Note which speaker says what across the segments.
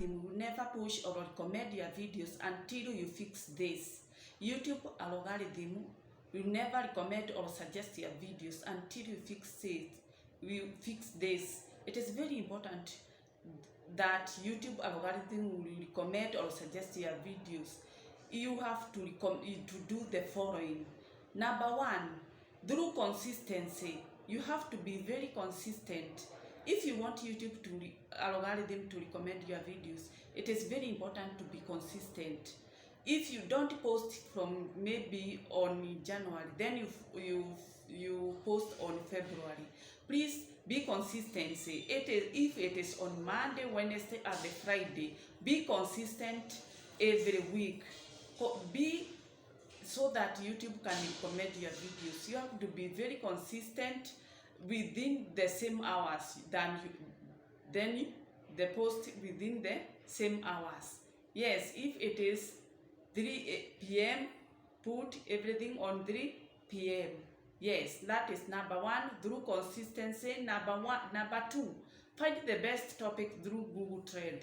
Speaker 1: algorithm will never push or recommend your videos until you fix this. YouTube algorithm will never recommend or suggest your videos until you fix it. You fix this. It is very important that YouTube algorithm will recommend or suggest your videos. You have to do the following. Number one, through consistency. You have to be very consistent. If you want YouTube to algorithm to recommend your videos, it is very important to be consistent. If you don't post from maybe on January, then you post on February. Please be consistency. If it is on Monday, Wednesday, and the Friday, be consistent every week. Be so that YouTube can recommend your videos. You have to be very consistent within the same hours then the post within the same hours. Yes, if it is 3 p.m., put everything on 3 p.m. Yes, that is number one, through consistency. Number two, find the best topic through Google Trend.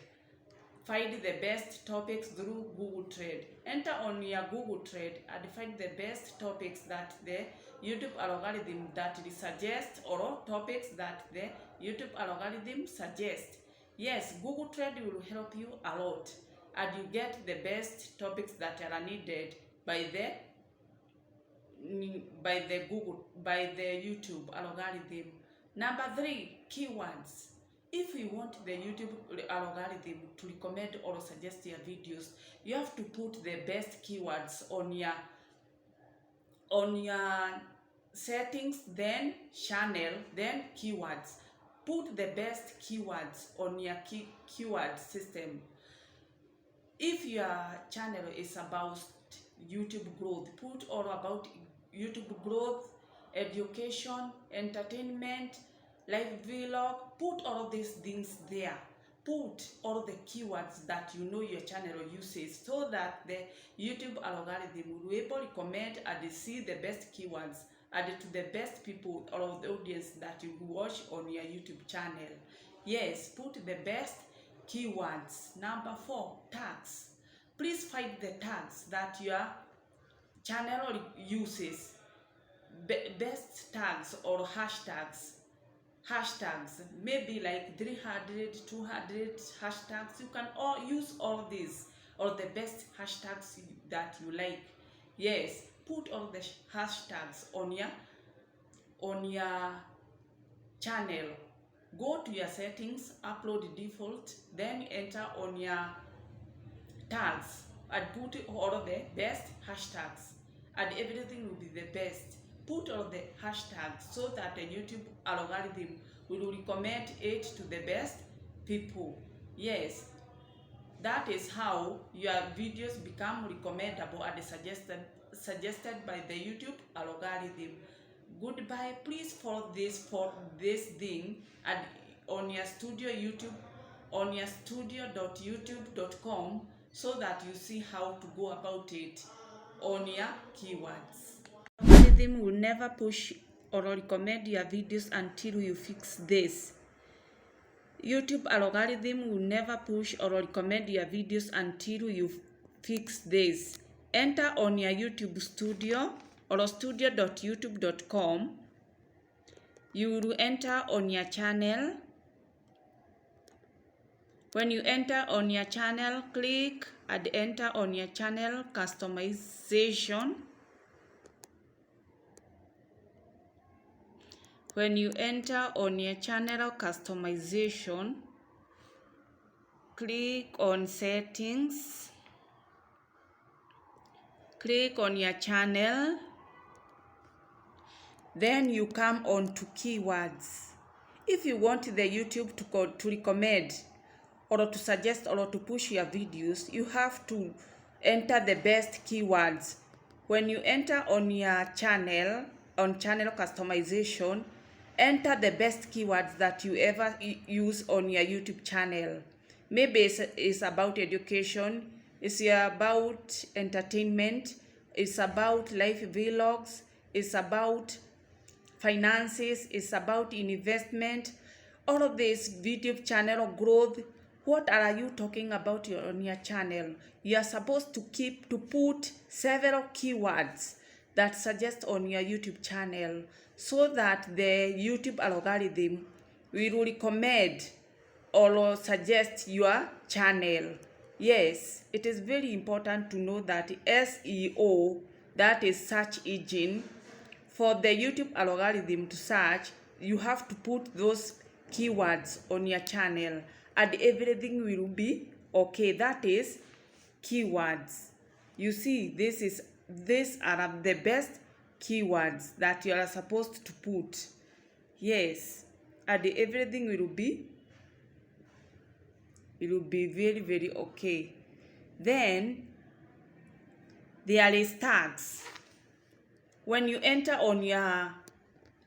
Speaker 1: Find the best topics through Google Trend. Enter on your Google Trend and find the best topics that the YouTube algorithm that it suggests, or topics that the YouTube algorithm suggests. Yes, Google Trend will help you a lot, and you get the best topics that are needed by the YouTube algorithm. Number three, keywords. If you want the YouTube algorithm to recommend or suggest your videos, you have to put the best keywords on your settings, then channel, then keywords. Put the best keywords on your keyword system. If your channel is about YouTube growth, put all about YouTube growth, education, entertainment, live vlog. Put all these things there. Put all the keywords that you know your channel uses, so that the YouTube algorithm will be able to recommend and see the best keywords added to the best people or the audience that you watch on your YouTube channel. Yes, put the best keywords. Number four, tags. Please find the tags that your channel uses. Best tags or hashtags. Maybe like 300, 200 hashtags. You can use all these, or the best hashtags that you like. Yes, put all the hashtags on your channel. Go to your settings, upload default, then enter on your tags and put all the best hashtags, and everything will be the best. Put all the hashtags so that the YouTube algorithm will recommend it to the best people. Yes, that is how your videos become recommendable and suggested by the YouTube algorithm. Goodbye. Please follow this thing and on your studio YouTube, on your studio.youtube.com, so that you see how to go about it on your keywords. Algorithm will never push or recommend your videos until you fix this. YouTube algorithm will never push or recommend your videos until you fix this. Enter on your YouTube studio or studio.youtube.com. You will enter on your channel. When you enter on your channel, click and enter on your channel customization. When you enter on your channel customization, click on settings, click on your channel, then you come on to keywords. If you want the YouTube to recommend or to suggest or to push your videos, you have to enter the best keywords. When you enter on your channel, on channel customization, enter the best keywords that you ever use on your YouTube channel. Maybe it's about education, it's about entertainment, it's about life vlogs, it's about finances, it's about investment. All of this video channel growth, What are you talking about on your channel? You are supposed to put several keywords that suggest on your YouTube channel so that the YouTube algorithm will recommend or suggest your channel. Yes, it is very important to know that SEO, that is search engine, for the YouTube algorithm to search, you have to put those keywords on your channel and everything will be okay. That is keywords. You see, these are the best keywords that you are supposed to put. Yes, and everything will be very, very okay. Then there is tags. When you enter on your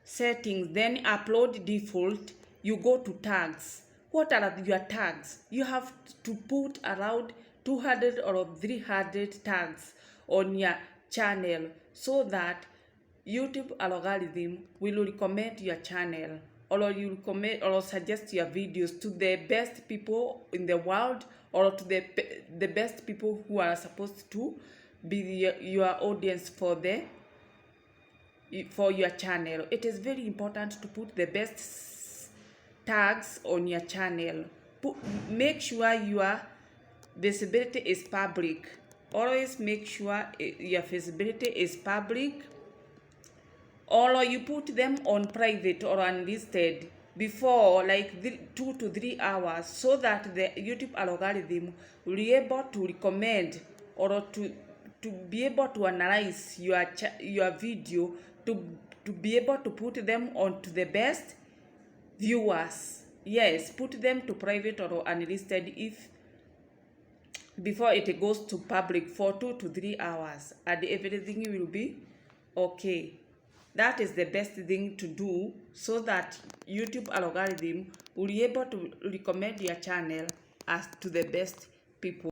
Speaker 1: settings, then upload default, you go to tags. What are your tags? You have to put around 200 or 300 tags on your channel so that YouTube algorithm will recommend your channel, or you recommend or suggest your videos to the best people in the world, or to the best people who are supposed to be your audience for your channel. It is very important to put the best tags on your channel. Make sure your visibility is public. Always make sure your visibility is public, or you put them on private or unlisted before like 2 to 3 hours, so that the YouTube algorithm will be able to recommend or to be able to analyze your video to be able to put them onto the best viewers. Yes, put them to private or unlisted if before it goes to public for 2 to 3 hours, and everything will be okay. That is the best thing to do so that YouTube algorithm will be able to recommend your channel as to the best people.